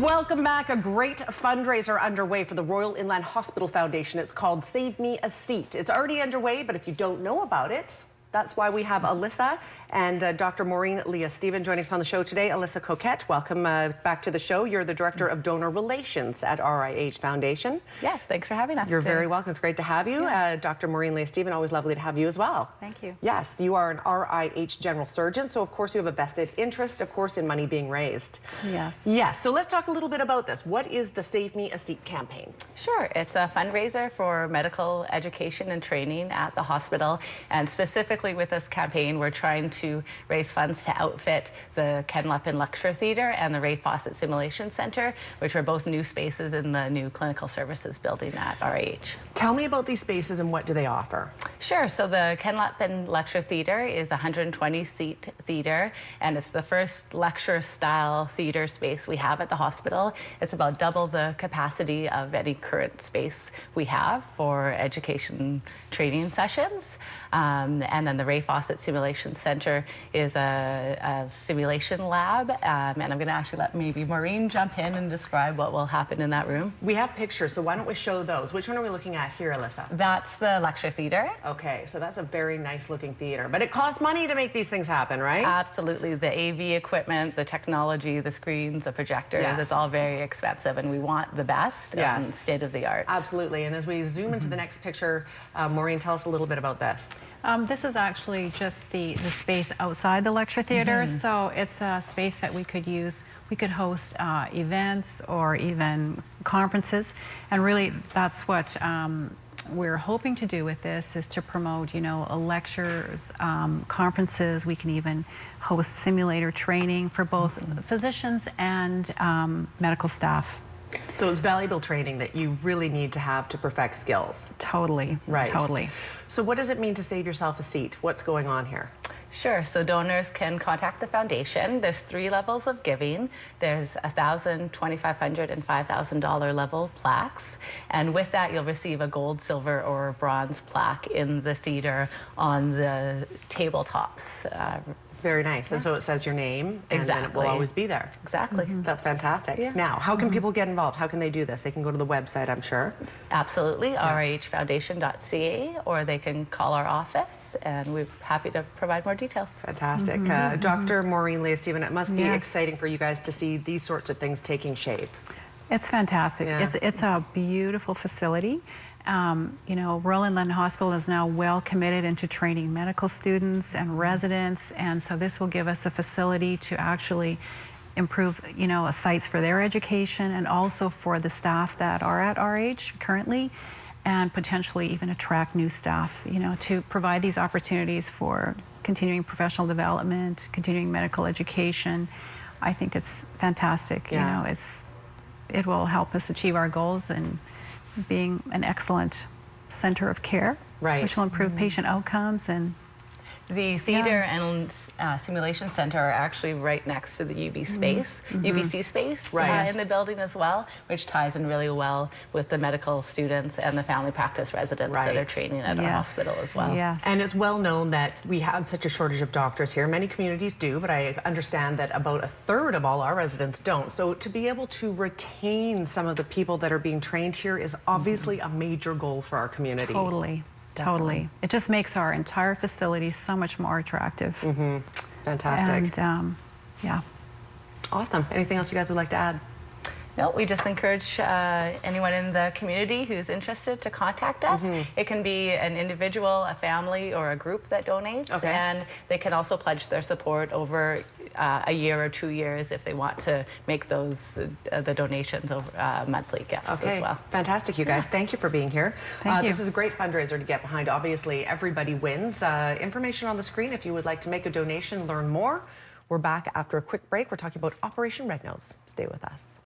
Welcome back. A great fundraiser underway for the Royal Inland Hospital Foundation. It's called Save Me a Seat. It's already underway, but if you don't know about it, that's why we have Alyssa and Dr. Maureen Leah-Stephen joining us on the show today. Alyssa Coquette, welcome back to the show. You're the Director of Donor Relations at RIH Foundation. Yes, thanks for having us. You're very welcome. It's great to have you. Yeah. Dr. Maureen Leah-Stephen, always lovely to have you as well. Thank you. Yes, you are an RIH general surgeon, so of course you have a vested interest, of course, in money being raised. Yes. Yes, so let's talk a little bit about this. What is the Save Me a Seat campaign? Sure, it's a fundraiser for medical education and training at the hospital, and specifically with this campaign, we're trying to raise funds to outfit the Ken Lepin Lecture Theatre and the Ray Fawcett Simulation Centre, which are both new spaces in the new clinical services building at RIH. Tell me about these spaces and what do they offer? Sure, so the Ken Lepin Lecture Theatre is a 120-seat theatre, and it's the first lecture-style theatre space we have at the hospital. It's about double the capacity of any current space we have for education training sessions. And then the Ray Fawcett Simulation Centre is a simulation lab, and I'm going to actually let maybe Maureen jump in and describe what will happen in that room. We have pictures, so why don't we show those? Which one are we looking at here, Alyssa? That's the lecture theatre. Okay, so that's a very nice looking theatre, but it costs money to make these things happen, right? Absolutely. The AV equipment, the technology, the screens, the projectors, Yes. It's all very expensive, and we want the best, Yes. state of the art. Absolutely, and as we zoom into the next picture, Maureen, tell us a little bit about this. This is actually just the space outside the lecture theater, so it's a space that we could use. We could host events or even conferences, and really that's what we're hoping to do with this, is to promote, you know, lectures, conferences. We can even host simulator training for both physicians and medical staff. So it's valuable training that you really need to have to perfect skills. Totally, Right. totally. So what does it mean to save yourself a seat? What's going on here? Sure, so donors can contact the foundation. There's 3 levels of giving. There's $1,000, $2,500, and $5,000 level plaques. And with that, you'll receive a gold, silver, or bronze plaque in the theater on the tabletops. Very nice. And so it says your name, and then it will Exactly. always be there. Exactly. That's fantastic. Yeah. Now, how can people get involved? How can they do this? They can go to the website, I'm sure. Absolutely, rihfoundation.ca, or they can call our office, and we're happy to provide more details. Fantastic. Dr. Maureen Leah-Stephen, it must be Yes. exciting for you guys to see these sorts of things taking shape. It's fantastic. Yeah. It's a beautiful facility. You know, Royal Inland Hospital is now well committed into training medical students and residents, and so this will give us a facility to actually improve, you know, sites for their education and also for the staff that are at RH currently, and potentially even attract new staff, you know, to provide these opportunities for continuing professional development, continuing medical education. I think it's fantastic. Yeah. You know, it will help us achieve our goals and being an excellent center of care, Right. which will improve patient outcomes. And The theater and simulation center are actually right next to the UBC space Right. in the building as well, which ties in really well with the medical students and the family practice residents that are Right. training at our hospital as well. Yes. And it's well known that we have such a shortage of doctors here. Many communities do, but I understand that about 1/3 of all our residents don't. So to be able to retain some of the people that are being trained here is obviously a major goal for our community. Totally. Totally. It just makes our entire facility so much more attractive. Fantastic. And yeah. Awesome. Anything else you guys would like to add? No, we just encourage anyone in the community who's interested to contact us. It can be an individual, a family, or a group that donates. Okay. And they can also pledge their support over a year or 2 years if they want to make those the donations over monthly gifts as well. Fantastic, you guys. Thank you for being here. Thank you. This is a great fundraiser to get behind. Obviously, everybody wins. Information on the screen if you would like to make a donation, learn more. We're back after a quick break. We're talking about Operation Red Nose. Stay with us.